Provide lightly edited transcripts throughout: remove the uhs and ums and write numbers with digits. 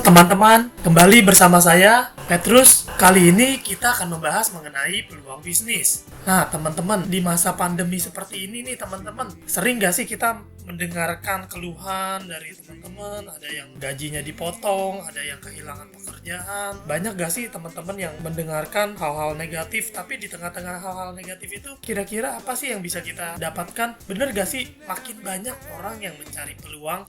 teman-teman, kembali bersama saya Petrus. Kali ini kita akan membahas mengenai peluang bisnis. Nah teman-teman, di masa pandemi seperti ini nih teman-teman, sering gak sih kita mendengarkan keluhan dari teman-teman? Ada yang gajinya dipotong, ada yang kehilangan pekerjaan. Banyak gak sih teman-teman yang mendengarkan hal-hal negatif? Tapi di tengah-tengah hal-hal negatif itu, kira-kira apa sih yang bisa kita dapatkan? Bener gak sih makin banyak orang yang mencari peluang?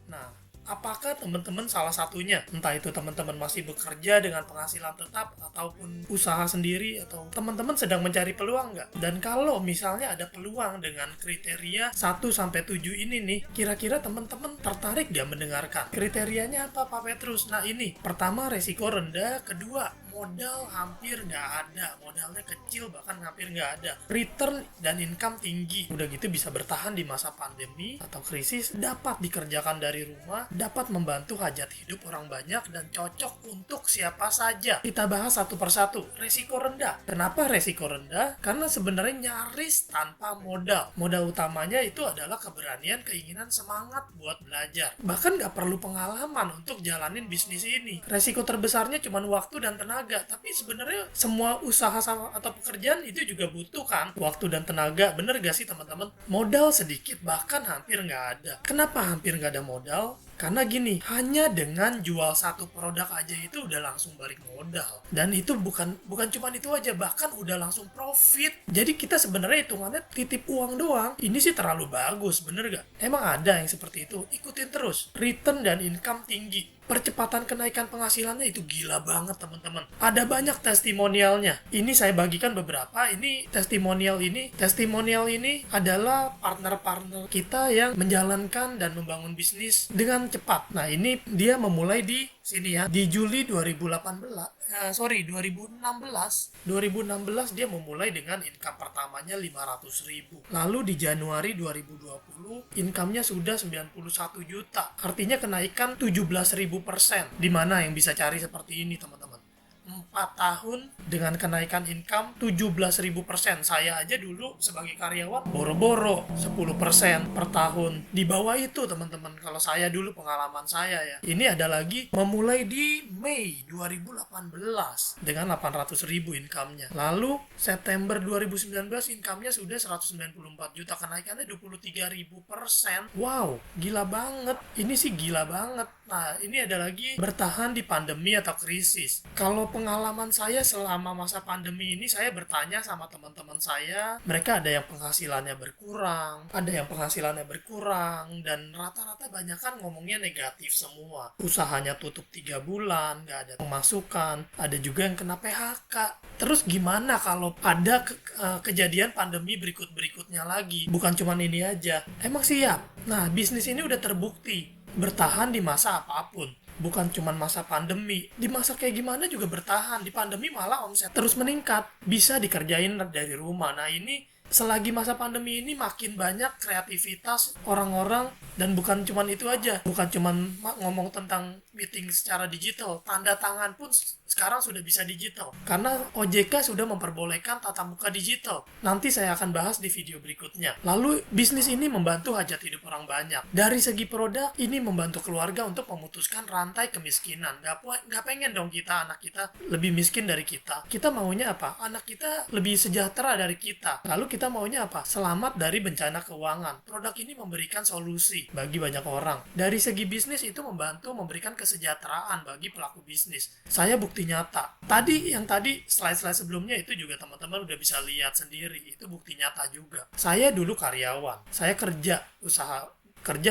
Nah, apakah teman-teman salah satunya? Entah itu teman-teman masih bekerja dengan penghasilan tetap ataupun usaha sendiri atau teman-teman sedang mencari peluang nggak? Dan kalau misalnya ada peluang dengan kriteria 1-7 ini nih, kira-kira teman-teman tertarik nggak mendengarkan? Kriterianya apa Pak Petrus? Nah ini, pertama resiko rendah, kedua modal hampir nggak ada, modalnya kecil bahkan hampir nggak ada, return dan income tinggi, udah gitu bisa bertahan di masa pandemi atau krisis, dapat dikerjakan dari rumah, dapat membantu hajat hidup orang banyak dan cocok untuk siapa saja. Kita bahas satu persatu. Resiko rendah. Kenapa resiko rendah? Karena sebenarnya nyaris tanpa modal. Modal utamanya itu adalah keberanian, keinginan, semangat buat belajar. Bahkan nggak perlu pengalaman untuk jalanin bisnis ini. Resiko terbesarnya cuma waktu dan tenaga. Tapi sebenarnya semua usaha atau pekerjaan itu juga butuh kan waktu dan tenaga. Bener gak sih teman-teman? Modal sedikit bahkan hampir nggak ada. Kenapa hampir nggak ada modal? Karena gini, hanya dengan jual satu produk aja itu udah langsung balik modal. Dan itu bukan cuma itu aja, bahkan udah langsung profit. Jadi kita sebenarnya hitungannya titip uang doang. Ini sih terlalu bagus, bener gak? Emang ada yang seperti itu? Ikutin terus. Return dan income tinggi. Percepatan kenaikan penghasilannya itu gila banget teman-teman. Ada banyak testimonialnya. Ini saya bagikan beberapa. Ini testimonial ini adalah partner-partner kita yang menjalankan dan membangun bisnis dengan cepat. Nah ini dia memulai di sini ya, di Juli 2016 dia memulai dengan income pertamanya 500.000. Lalu di Januari 2020 income-nya sudah 91 juta. Artinya kenaikan 17.000%. Di mana yang bisa cari seperti ini teman-teman? 4 tahun dengan kenaikan income 17.000%. Saya aja dulu sebagai karyawan boro-boro 10% per tahun. Di bawah itu teman-teman, kalau saya dulu pengalaman saya ya. Ini ada lagi memulai di Mei 2018 dengan 800.000 income-nya. Lalu September 2019 income-nya sudah 194 juta, kenaikannya 23.000%. Wow, gila banget. Ini sih gila banget. Nah, ini ada lagi bertahan di pandemi atau krisis. Kalau pengalaman saya selama masa pandemi ini, saya bertanya sama teman-teman saya, mereka ada yang penghasilannya berkurang, dan rata-rata banyak kan ngomongnya negatif semua. Usahanya tutup 3 bulan, nggak ada pemasukan, ada juga yang kena PHK. Terus gimana kalau ada kejadian pandemi berikut-berikutnya lagi? Bukan cuma ini aja. Emang siap? Nah, bisnis ini udah terbukti bertahan di masa apapun. Bukan cuma masa pandemi. Di masa kayak gimana juga bertahan. Di pandemi malah omset terus meningkat. Bisa dikerjain dari rumah. Nah ini selagi masa pandemi ini makin banyak kreativitas orang-orang. Dan bukan cuma itu aja. Bukan cuma ngomong tentang meeting secara digital. Tanda tangan pun sekarang sudah bisa digital. Karena OJK sudah memperbolehkan tatap muka digital. Nanti saya akan bahas di video berikutnya. Lalu bisnis ini membantu hajat hidup orang banyak. Dari segi produk, ini membantu keluarga untuk memutuskan rantai kemiskinan. Gak pengen dong anak kita lebih miskin dari kita. Kita maunya apa? Anak kita lebih sejahtera dari kita. Lalu kita maunya apa? Selamat dari bencana keuangan. Produk ini memberikan solusi bagi banyak orang. Dari segi bisnis itu membantu memberikan kesejahteraan bagi pelaku bisnis. Saya bukti nyata. Tadi slide-slide sebelumnya itu juga teman-teman udah bisa lihat sendiri. Itu bukti nyata juga. Saya dulu karyawan. Saya kerja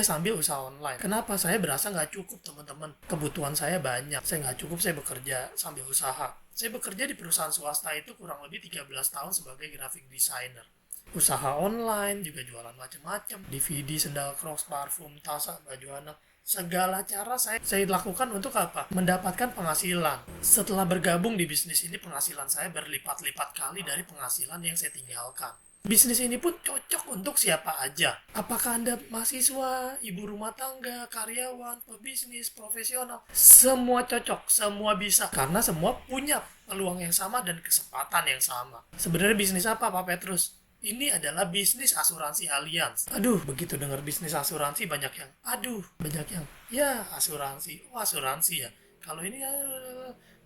sambil usaha online. Kenapa? Saya berasa nggak cukup teman-teman. Kebutuhan saya banyak. Saya nggak cukup saya bekerja sambil usaha. Saya bekerja di perusahaan swasta itu kurang lebih 13 tahun sebagai graphic designer. Usaha online, juga jualan macam-macam. DVD, sendal crocs, parfum, tas, baju anak. Segala cara saya lakukan untuk apa? Mendapatkan penghasilan. Setelah bergabung di bisnis ini, penghasilan saya berlipat-lipat kali dari penghasilan yang saya tinggalkan. Bisnis ini pun cocok untuk siapa aja. Apakah Anda mahasiswa, ibu rumah tangga, karyawan, pebisnis, profesional? Semua cocok, semua bisa. Karena semua punya peluang yang sama dan kesempatan yang sama. Sebenarnya bisnis apa Pak Petrus? Ini adalah bisnis asuransi Allianz. Aduh, begitu dengar bisnis asuransi banyak yang, ya asuransi, oh asuransi ya. Kalau ini ya,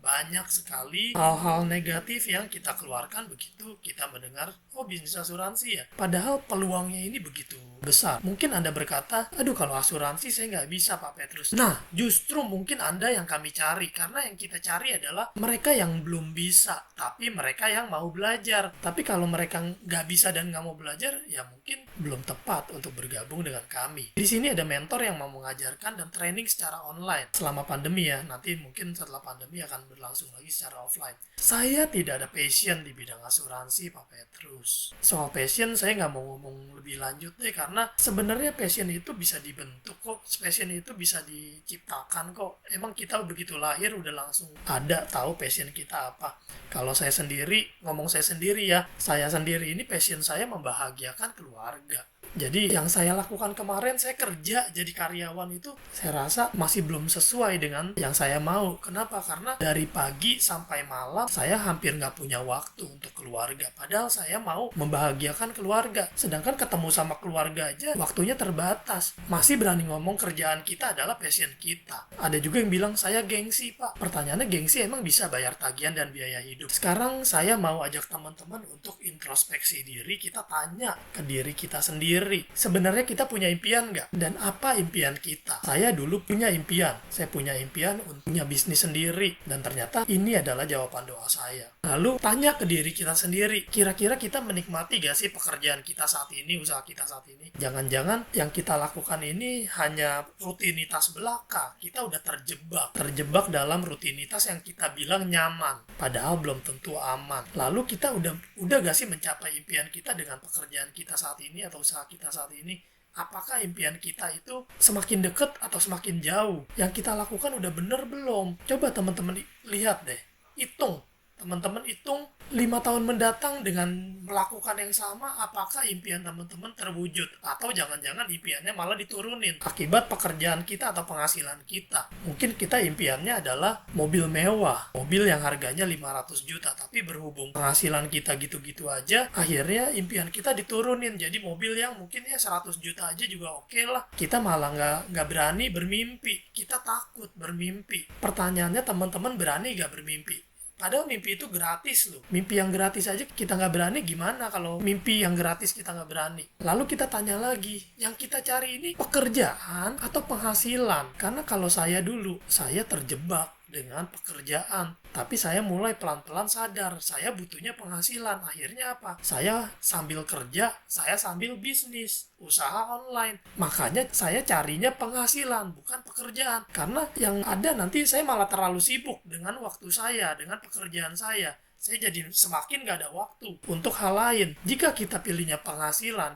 banyak sekali hal-hal negatif yang kita keluarkan begitu kita mendengar, oh bisnis asuransi ya. Padahal peluangnya ini begitu besar. Mungkin Anda berkata, aduh kalau asuransi saya nggak bisa Pak Petrus. Nah, justru mungkin Anda yang kami cari. Karena yang kita cari adalah mereka yang belum bisa, tapi mereka yang mau belajar. Tapi kalau mereka nggak bisa dan nggak mau belajar, ya mungkin belum tepat untuk bergabung dengan kami. Di sini ada mentor yang mau mengajarkan dan training secara online selama pandemi ya. Nanti mungkin setelah pandemi akan berlangsung lagi secara offline. Saya tidak ada passion di bidang asuransi Pak Petrus. Soal passion saya nggak mau ngomong lebih lanjut deh, karena sebenarnya passion itu bisa dibentuk kok, passion itu bisa diciptakan kok. Emang kita begitu lahir udah langsung ada tahu passion kita apa. Kalau saya sendiri, ngomong saya sendiri ya, saya sendiri ini passion saya membahagiakan keluarga. Jadi yang saya lakukan kemarin, saya kerja jadi karyawan itu, saya rasa masih belum sesuai dengan yang saya mau. Kenapa? Karena dari pagi sampai malam, saya hampir nggak punya waktu untuk keluarga. Padahal saya mau membahagiakan keluarga. Sedangkan ketemu sama keluarga aja, waktunya terbatas. Masih berani ngomong kerjaan kita adalah passion kita. Ada juga yang bilang, saya gengsi Pak. Pertanyaannya, gengsi emang bisa bayar tagihan dan biaya hidup? Sekarang saya mau ajak teman-teman untuk introspeksi diri, kita tanya ke diri kita sendiri. Sebenarnya kita punya impian nggak? Dan apa impian kita? Saya dulu punya impian. Saya punya impian untuk punya bisnis sendiri. Dan ternyata ini adalah jawaban doa saya. Lalu tanya ke diri kita sendiri. Kira-kira kita menikmati gak sih pekerjaan kita saat ini, usaha kita saat ini? Jangan-jangan yang kita lakukan ini hanya rutinitas belaka. Kita udah terjebak. Terjebak dalam rutinitas yang kita bilang nyaman. Padahal belum tentu aman. Lalu kita udah gak sih mencapai impian kita dengan pekerjaan kita saat ini atau usaha kita saat ini? Apakah impian kita itu semakin dekat atau semakin jauh? Yang kita lakukan udah bener belum? Coba teman-teman lihat deh, hitung. Teman-teman hitung 5 tahun mendatang dengan melakukan yang sama, apakah impian teman-teman terwujud? Atau jangan-jangan impiannya malah diturunin akibat pekerjaan kita atau penghasilan kita. Mungkin kita impiannya adalah mobil mewah, mobil yang harganya 500 juta, tapi berhubung penghasilan kita gitu-gitu aja, akhirnya impian kita diturunin jadi mobil yang mungkin ya 100 juta aja juga oke lah. Kita malah nggak berani bermimpi, kita takut bermimpi. Pertanyaannya, teman-teman berani nggak bermimpi? Padahal mimpi itu gratis loh. Mimpi yang gratis aja kita nggak berani, gimana kalau mimpi yang gratis kita nggak berani? Lalu kita tanya lagi, yang kita cari ini pekerjaan atau penghasilan? Karena kalau saya dulu, saya terjebak dengan pekerjaan. Tapi saya mulai pelan-pelan sadar, saya butuhnya penghasilan. Akhirnya apa? Saya sambil kerja, saya sambil bisnis, usaha online. Makanya saya carinya penghasilan, bukan pekerjaan. Karena yang ada nanti saya malah terlalu sibuk dengan waktu saya, dengan pekerjaan saya. Saya jadi semakin gak ada waktu untuk hal lain. Jika kita pilihnya penghasilan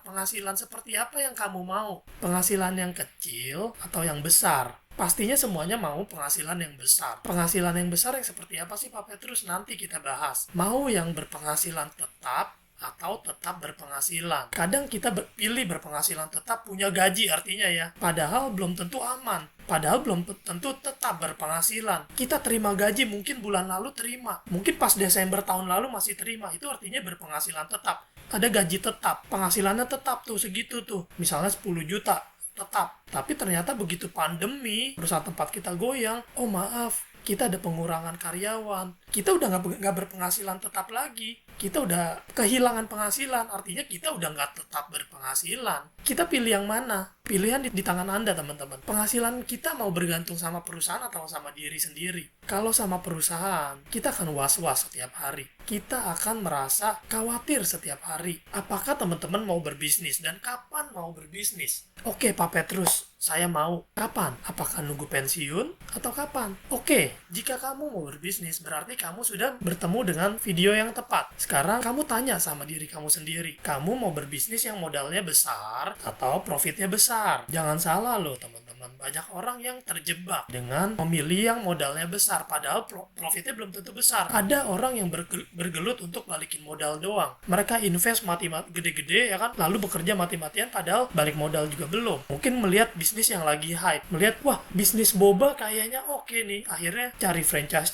seperti apa yang kamu mau? Penghasilan yang kecil atau yang besar? Pastinya semuanya mau penghasilan yang besar. Penghasilan yang besar yang seperti apa sih Pak Petrus? Nanti kita bahas. Mau yang berpenghasilan tetap atau tetap berpenghasilan. Kadang kita pilih berpenghasilan tetap, punya gaji artinya ya. Padahal belum tentu aman. Padahal belum tentu tetap berpenghasilan. Kita terima gaji mungkin bulan lalu terima. Mungkin pas Desember tahun lalu masih terima. Itu artinya berpenghasilan tetap. Ada gaji tetap. Penghasilannya tetap tuh segitu tuh. Misalnya 10 juta. Tetap. Tapi ternyata begitu pandemi, perusahaan tempat kita goyang, oh maaf, kita ada pengurangan karyawan. Kita udah nggak berpenghasilan tetap lagi. Kita udah kehilangan penghasilan, artinya kita udah nggak tetap berpenghasilan. Kita pilih yang mana? Pilihan di tangan Anda, teman-teman. Penghasilan kita mau bergantung sama perusahaan atau sama diri sendiri? Kalau sama perusahaan, kita akan was-was setiap hari. Kita akan merasa khawatir setiap hari. Apakah teman-teman mau berbisnis dan kapan mau berbisnis? Oke, Pak Petrus, saya mau. Kapan? Apakah nunggu pensiun atau kapan? Oke, jika kamu mau berbisnis, berarti kamu sudah bertemu dengan video yang tepat. Sekarang kamu tanya sama diri kamu sendiri. Kamu mau berbisnis yang modalnya besar atau profitnya besar? Jangan salah loh, teman-teman. Banyak orang yang terjebak dengan memilih yang modalnya besar, padahal profitnya belum tentu besar. Ada orang yang bergelut untuk balikin modal doang. Mereka invest gede-gede ya kan, lalu bekerja mati-matian padahal balik modal juga belum. Mungkin melihat bisnis yang lagi hype, melihat wah bisnis boba kayaknya oke nih. Akhirnya cari franchise,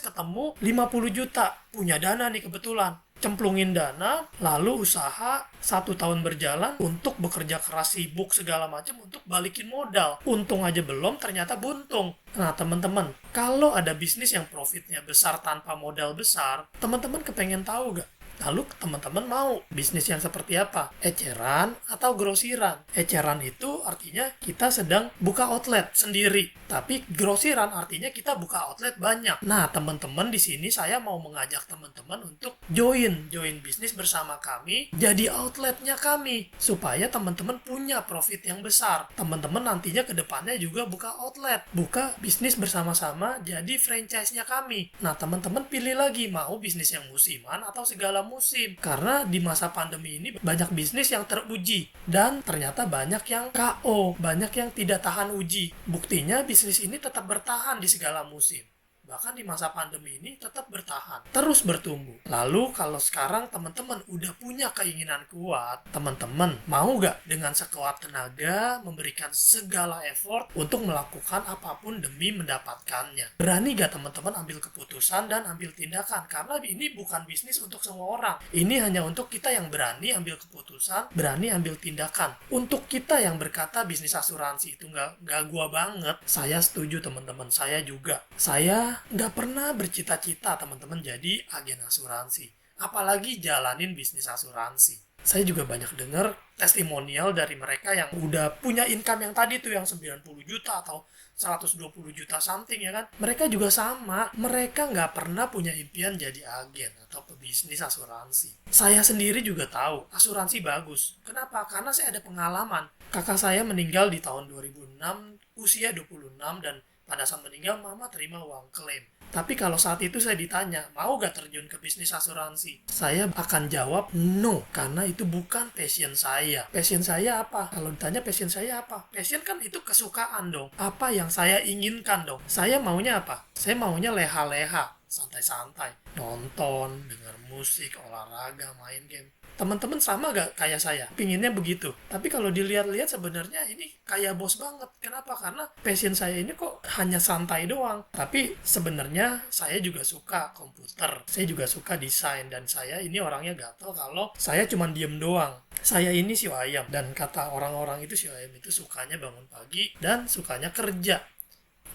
ketemu 50 juta, punya dana nih kebetulan. cemplungin dana, lalu usaha 1 tahun berjalan untuk bekerja keras sibuk segala macam untuk balikin modal. Untung aja belum, ternyata buntung. Nah teman-teman, kalau ada bisnis yang profitnya besar tanpa modal besar, teman-teman kepengen tahu gak? Lalu teman-teman mau bisnis yang seperti apa? Eceran atau grosiran? Eceran itu artinya kita sedang buka outlet sendiri. Tapi grosiran artinya kita buka outlet banyak. Nah, teman-teman di sini saya mau mengajak teman-teman untuk join bisnis bersama kami, jadi outletnya kami. Supaya teman-teman punya profit yang besar. Teman-teman nantinya ke depannya juga buka outlet. Buka bisnis bersama-sama jadi franchise-nya kami. Nah, teman-teman pilih lagi mau bisnis yang musiman atau segala musim. Karena di masa pandemi ini banyak bisnis yang teruji dan ternyata banyak yang KO, banyak yang tidak tahan uji. Buktinya bisnis ini tetap bertahan di segala musim. Bahkan di masa pandemi ini tetap bertahan, terus bertumbuh. Lalu kalau sekarang teman-teman udah punya keinginan kuat, teman-teman mau gak dengan sekuat tenaga memberikan segala effort untuk melakukan apapun demi mendapatkannya? Berani gak teman-teman ambil keputusan dan ambil tindakan? Karena ini bukan bisnis untuk semua orang. Ini hanya untuk kita yang berani ambil keputusan, berani ambil tindakan. Untuk kita yang berkata bisnis asuransi itu gak gua banget, saya setuju teman-teman, saya juga. Saya nggak pernah bercita-cita teman-teman jadi agen asuransi, apalagi jalanin bisnis asuransi. Saya juga banyak dengar testimonial dari mereka yang udah punya income yang tadi tuh yang 90 juta atau 120 juta something ya kan. Mereka juga sama, mereka nggak pernah punya impian jadi agen atau pebisnis asuransi. Saya sendiri juga tahu asuransi bagus. Kenapa? Karena saya ada pengalaman. Kakak saya meninggal di tahun 2006, usia 26 dan pada saat meninggal, mama terima uang klaim. Tapi kalau saat itu saya ditanya, mau gak terjun ke bisnis asuransi? Saya akan jawab, no. Karena itu bukan passion saya. Passion saya apa? Kalau ditanya passion saya apa? Passion kan itu kesukaan dong. Apa yang saya inginkan dong. Saya maunya apa? Saya maunya leha-leha. Santai-santai. Nonton, dengar musik, olahraga, main game. Teman-teman sama gak kayak saya? Pinginnya begitu. Tapi kalau dilihat-lihat sebenarnya ini kayak bos banget. Kenapa? Karena passion saya ini kok hanya santai doang. Tapi sebenarnya saya juga suka komputer. Saya juga suka desain. Dan saya ini orangnya gatel kalau saya cuma diem doang. Saya ini si ayam. Dan kata orang-orang itu si ayam itu sukanya bangun pagi dan sukanya kerja.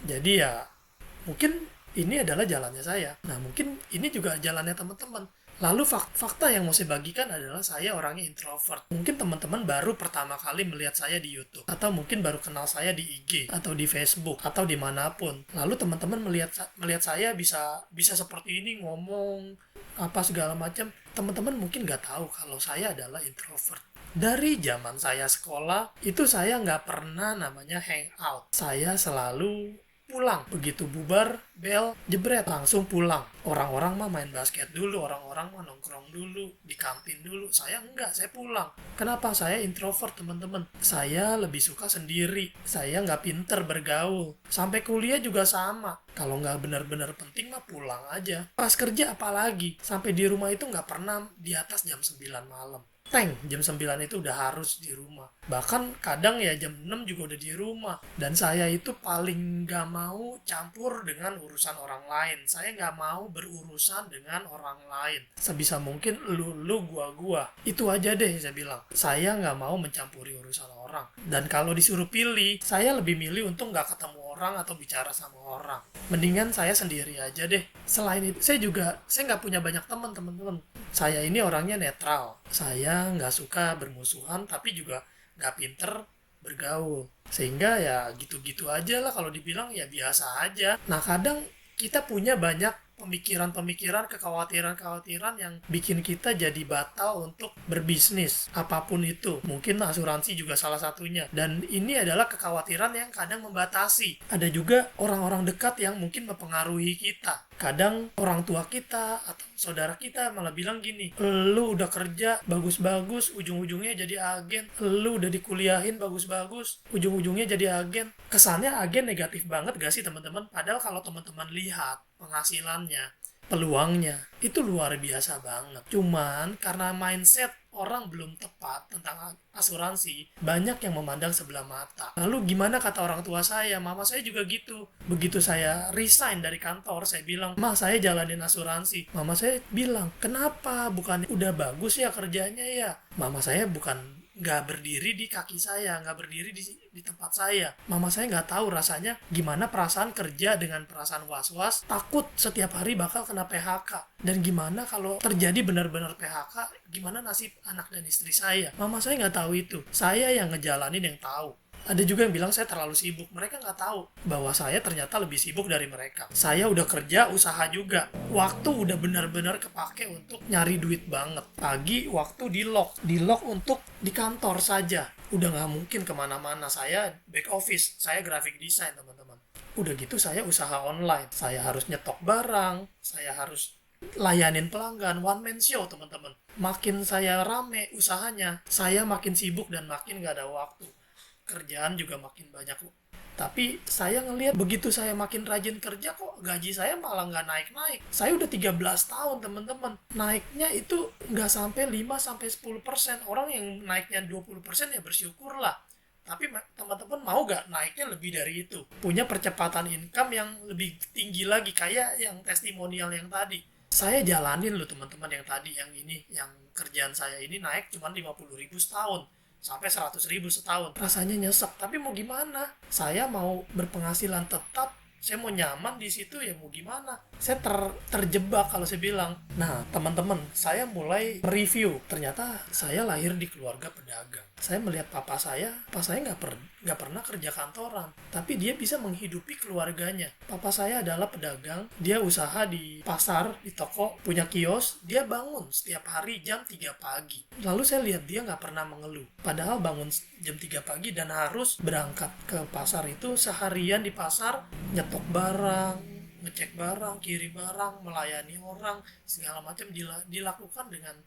Jadi ya mungkin ini adalah jalannya saya. Nah mungkin ini juga jalannya teman-teman. Lalu fakta yang mau saya bagikan adalah saya orangnya introvert. Mungkin teman-teman baru pertama kali melihat saya di YouTube. Atau mungkin baru kenal saya di IG. Atau di Facebook. Atau dimanapun. Lalu teman-teman melihat saya bisa seperti ini ngomong. Apa segala macam. Teman-teman mungkin nggak tahu kalau saya adalah introvert. Dari zaman saya sekolah, itu saya nggak pernah namanya hangout. Saya selalu pulang. Begitu bubar, bel, jebret, langsung pulang. Orang-orang mah main basket dulu, orang-orang mah nongkrong dulu, di kantin dulu. Saya enggak, saya pulang. Kenapa? Saya introvert, teman-teman. Saya lebih suka sendiri. Saya nggak pinter bergaul. Sampai kuliah juga sama. Kalau nggak benar-benar penting mah pulang aja. Pas kerja apalagi. Sampai di rumah itu nggak pernah di atas jam 9 malam. Jam 9 itu udah harus di rumah. Bahkan kadang ya jam 6 juga udah di rumah. Dan saya itu paling gak mau campur dengan urusan orang lain. Saya gak mau berurusan dengan orang lain. Sebisa mungkin lu, gua. Itu aja deh saya bilang. Saya gak mau mencampuri urusan orang. Dan kalau disuruh pilih, saya lebih milih untuk gak ketemu orang atau bicara sama orang. Mendingan saya sendiri aja deh. Selain itu, saya gak punya banyak teman-teman. Saya ini orangnya netral. Saya nggak suka bermusuhan, tapi juga nggak pinter bergaul. Sehingga ya gitu-gitu aja lah kalau dibilang ya biasa aja. Nah kadang kita punya banyak pemikiran-pemikiran, kekhawatiran-kekhawatiran yang bikin kita jadi batal untuk berbisnis. Apapun itu. Mungkin asuransi juga salah satunya. Dan ini adalah kekhawatiran yang kadang membatasi. Ada juga orang-orang dekat yang mungkin mempengaruhi kita. Kadang orang tua kita atau saudara kita malah bilang gini, lu udah kerja bagus-bagus, ujung-ujungnya jadi agen. Lu udah dikuliahin bagus-bagus, ujung-ujungnya jadi agen. Kesannya agen negatif banget gak sih teman-teman? Padahal kalau teman-teman lihat penghasilannya, peluangnya, itu luar biasa banget. Cuman karena mindset orang belum tepat tentang asuransi, banyak yang memandang sebelah mata. Lalu gimana kata orang tua saya? Mama saya juga gitu. Begitu saya resign dari kantor, saya bilang, "Ma, saya jalanin asuransi." Mama saya bilang, "Kenapa? Bukan udah bagus ya kerjanya ya?" Mama saya bukan nggak berdiri di kaki saya, nggak berdiri di tempat saya. Mama saya nggak tahu rasanya gimana perasaan kerja dengan perasaan was-was, takut setiap hari bakal kena PHK. Dan gimana kalau terjadi benar-benar PHK, gimana nasib anak dan istri saya. Mama saya nggak tahu itu. Saya yang ngejalanin yang tahu. Ada juga yang bilang saya terlalu sibuk. Mereka nggak tahu bahwa saya ternyata lebih sibuk dari mereka. Saya udah kerja, usaha juga. Waktu udah benar-benar kepake untuk nyari duit banget. Pagi waktu di lock. Di lock untuk di kantor saja. Udah nggak mungkin kemana-mana. Saya back office. Saya graphic design, teman-teman. Udah gitu saya usaha online. Saya harus nyetok barang. Saya harus layanin pelanggan. One man show, teman-teman. Makin saya rame usahanya, saya makin sibuk dan makin nggak ada waktu. Kerjaan juga makin banyak. Tapi saya ngelihat begitu saya makin rajin kerja, kok gaji saya malah nggak naik-naik. Saya udah 13 tahun, teman-teman. Naiknya itu nggak sampai 5-10%. Orang yang naiknya 20% ya bersyukur lah. Tapi teman-teman mau nggak naiknya lebih dari itu? Punya percepatan income yang lebih tinggi lagi, kayak yang testimonial yang tadi. Saya jalanin loh teman-teman yang tadi, yang ini, yang kerjaan saya ini naik cuma 50.000 setahun. Sampai 100.000 setahun. Rasanya nyesek, tapi mau gimana? Saya mau berpenghasilan tetap, saya mau nyaman di situ, ya mau gimana? Saya terjebak kalau saya bilang. Nah, teman-teman, saya mulai mereview. Ternyata saya lahir di keluarga pedagang. Saya melihat papa saya nggak pernah kerja kantoran, tapi dia bisa menghidupi keluarganya. Papa saya adalah pedagang, dia usaha di pasar, di toko, punya kios, dia bangun setiap hari jam 3 pagi. Lalu saya lihat dia nggak pernah mengeluh. Padahal bangun jam 3 pagi dan harus berangkat ke pasar itu seharian di pasar, nyetok barang, ngecek barang, kirim barang, melayani orang, segala macam dilakukan dengan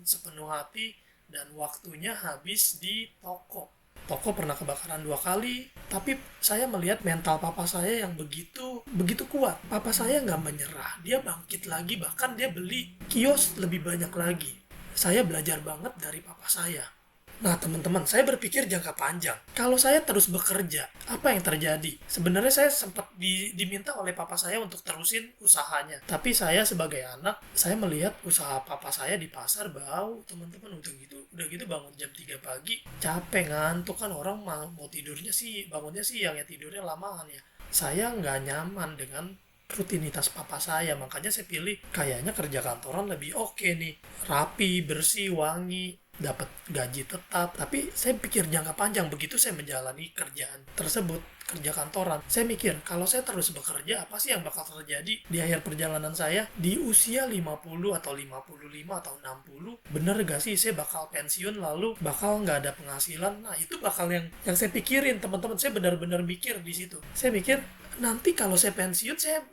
sepenuh hati. Dan waktunya habis di toko. Toko pernah kebakaran 2 kali, tapi saya melihat mental papa saya yang begitu kuat. Papa saya nggak menyerah, dia bangkit lagi, bahkan dia beli kios lebih banyak lagi. Saya belajar banget dari papa saya. Nah teman-teman, saya berpikir jangka panjang. Kalau saya terus bekerja, apa yang terjadi? Sebenarnya saya sempat diminta oleh papa saya untuk terusin usahanya. Tapi saya sebagai anak, saya melihat usaha papa saya di pasar bau. Teman-teman, udah gitu bangun jam 3 pagi. Capek, ngantuk kan, orang mau tidurnya sih, bangunnya siang ya, tidurnya lamaan ya. Saya nggak nyaman dengan rutinitas papa saya, makanya saya pilih kayaknya kerja kantoran lebih oke nih. Rapi, bersih, wangi, dapat gaji tetap. Tapi saya pikir jangka panjang. Begitu saya menjalani kerjaan tersebut, kerja kantoran, saya mikir kalau saya terus bekerja, apa sih yang bakal terjadi di akhir perjalanan saya di usia 50 atau 55 atau 60? Bener gak sih saya bakal pensiun lalu bakal nggak ada penghasilan? Nah itu bakal yang saya pikirin, teman-teman. Saya benar-benar mikir di situ. Saya mikir nanti kalau saya pensiun, saya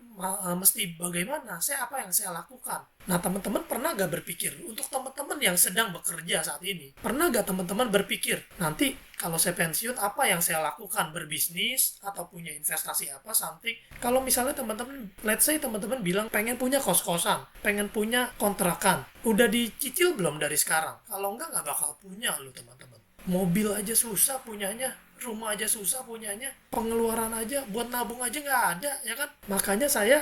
mesti bagaimana? Apa yang saya lakukan? Nah, teman-teman pernah gak berpikir, untuk teman-teman yang sedang bekerja saat ini, pernah gak teman-teman berpikir, nanti kalau saya pensiun, apa yang saya lakukan? Berbisnis, atau punya investasi apa, something? Kalau misalnya teman-teman, let's say teman-teman bilang pengen punya kos-kosan, pengen punya kontrakan, udah dicicil belum dari sekarang? Kalau enggak, gak bakal punya loh teman-teman. Mobil aja susah punyanya, rumah aja susah punyanya, pengeluaran aja, buat nabung aja nggak ada, ya kan? Makanya saya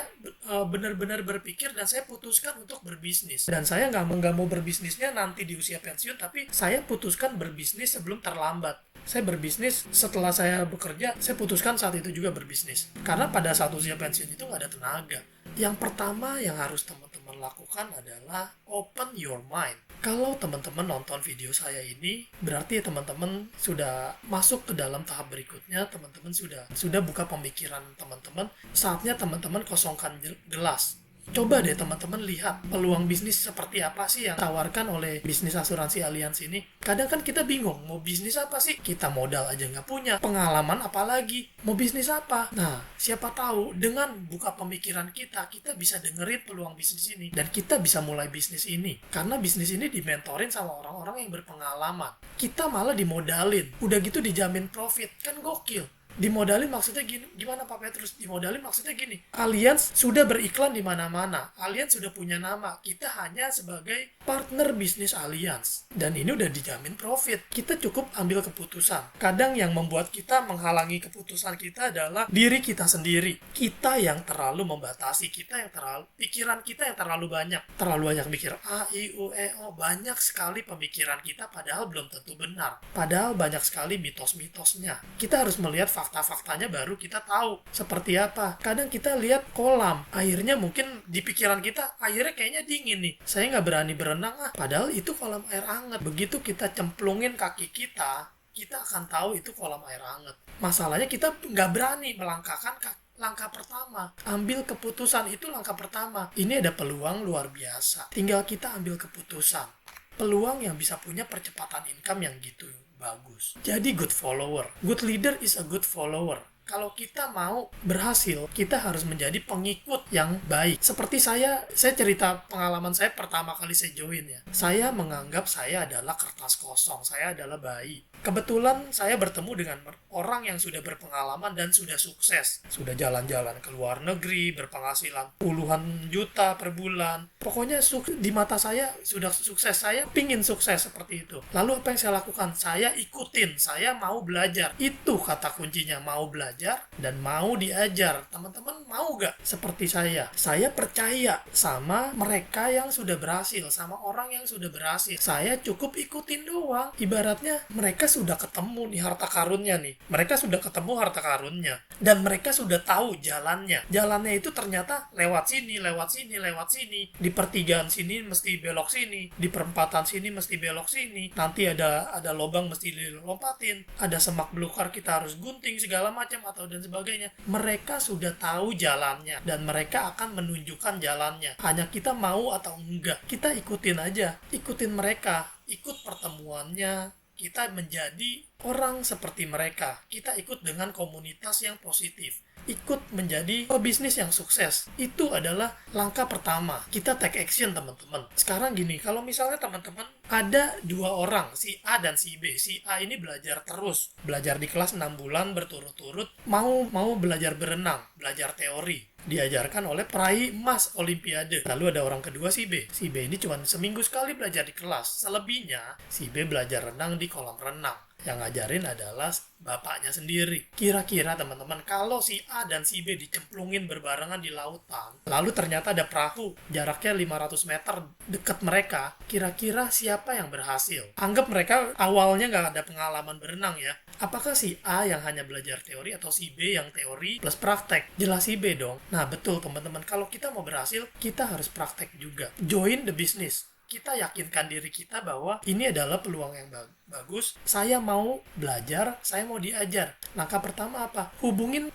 benar-benar berpikir dan saya putuskan untuk berbisnis. Dan saya nggak mau berbisnisnya nanti di usia pensiun, tapi saya putuskan berbisnis sebelum terlambat. Saya berbisnis setelah saya bekerja, saya putuskan saat itu juga berbisnis. Karena pada saat usia pensiun itu nggak ada tenaga. Yang pertama yang harus teman-teman lakukan adalah open your mind. Kalau teman-teman nonton video saya ini, berarti teman-teman sudah masuk ke dalam tahap berikutnya. Teman-teman sudah buka pemikiran teman-teman. Saatnya teman-teman kosongkan gelas. Coba deh teman-teman lihat peluang bisnis seperti apa sih yang ditawarkan oleh bisnis asuransi Allianz ini. Kadang kan kita bingung, mau bisnis apa sih? Kita modal aja nggak punya, pengalaman apalagi, mau bisnis apa? Nah, siapa tahu dengan buka pemikiran kita bisa dengerin peluang bisnis ini. Dan kita bisa mulai bisnis ini. Karena bisnis ini dimentorin sama orang-orang yang berpengalaman. Kita malah dimodalin, udah gitu dijamin profit, kan gokil. Dimodalin maksudnya gini, gimana Pak Petrus? Dimodalin maksudnya gini, Allianz sudah beriklan di mana-mana, Allianz sudah punya nama, kita hanya sebagai partner bisnis Allianz, dan ini udah dijamin profit. Kita cukup ambil keputusan. Kadang yang membuat kita menghalangi keputusan kita adalah diri kita sendiri. Kita yang terlalu membatasi, pikiran kita yang terlalu banyak mikir A, I, U, E, O, banyak sekali pemikiran kita padahal belum tentu benar. Padahal banyak sekali mitos-mitosnya. Kita harus melihat fakta-faktanya baru kita tahu seperti apa. Kadang kita lihat kolam, airnya mungkin di pikiran kita, airnya kayaknya dingin nih. Saya nggak berani berenang padahal itu kolam air hangat. Begitu kita cemplungin kaki kita akan tahu itu kolam air hangat. Masalahnya kita nggak berani melangkahkan langkah pertama. Ambil keputusan itu langkah pertama. Ini ada peluang luar biasa. Tinggal kita ambil keputusan. Peluang yang bisa punya percepatan income yang gitu bagus. Jadi good follower. Good leader is a good follower. Kalau kita mau berhasil, kita harus menjadi pengikut yang baik. Seperti saya cerita pengalaman saya pertama kali saya join ya. Saya menganggap saya adalah kertas kosong, saya adalah bayi. Kebetulan saya bertemu dengan orang yang sudah berpengalaman dan sudah sukses. Sudah jalan-jalan ke luar negeri, berpenghasilan puluhan juta per bulan. Pokoknya di mata saya sudah sukses, saya pingin sukses seperti itu. Lalu apa yang saya lakukan? Saya ikutin, saya mau belajar. Itu kata kuncinya, mau belajar dan mau diajar. Teman-teman mau gak seperti saya? Saya percaya sama mereka yang sudah berhasil, sama orang yang sudah berhasil. Saya cukup ikutin doang. Ibaratnya mereka sudah ketemu nih harta karunnya nih. Mereka sudah ketemu harta karunnya. Dan mereka sudah tahu jalannya. Jalannya itu ternyata lewat sini, lewat sini, lewat sini. Di pertigaan sini mesti belok sini. Di perempatan sini mesti belok sini. Nanti ada lubang mesti dilompatin. Ada semak belukar kita harus gunting segala macam atau dan sebagainya. Mereka sudah tahu jalannya. Dan mereka akan menunjukkan jalannya. Hanya kita mau atau enggak. Kita ikutin aja. Ikutin mereka. Ikut pertemuannya. Kita menjadi orang seperti mereka. Kita ikut dengan komunitas yang positif. Ikut menjadi pebisnis yang sukses. Itu adalah langkah pertama. Kita take action, teman-teman. Sekarang gini, kalau misalnya teman-teman ada dua orang, si A dan si B. Si A ini belajar terus. Belajar di kelas 6 bulan berturut-turut. Mau belajar berenang, belajar teori. Diajarkan oleh peraih emas Olimpiade. Lalu ada orang kedua si B. Si B ini cuma seminggu sekali belajar di kelas. Selebihnya si B belajar renang di kolam renang. Yang ngajarin adalah bapaknya sendiri. Kira-kira teman-teman, kalau si A dan si B dicemplungin berbarengan di lautan, lalu ternyata ada perahu jaraknya 500 meter dekat mereka, kira-kira siapa yang berhasil? Anggap mereka awalnya nggak ada pengalaman berenang ya. Apakah si A yang hanya belajar teori atau si B yang teori plus praktek? Jelas si B dong. Nah betul teman-teman, kalau kita mau berhasil, kita harus praktek juga. Join the business. Kita yakinkan diri kita bahwa ini adalah peluang yang bagus. Saya mau belajar, saya mau diajar. Langkah pertama apa? Hubungin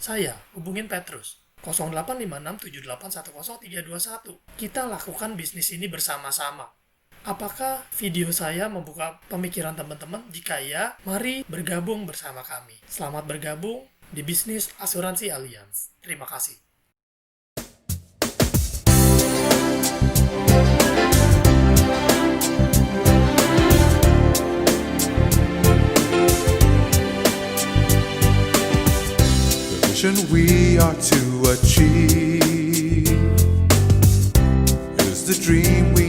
Petrus. 0856781031. Kita lakukan bisnis ini bersama-sama. Apakah video saya membuka pemikiran teman-teman? Jika ya, mari bergabung bersama kami. Selamat bergabung di bisnis asuransi Allianz. Terima kasih. The vision we are to achieve is the dream we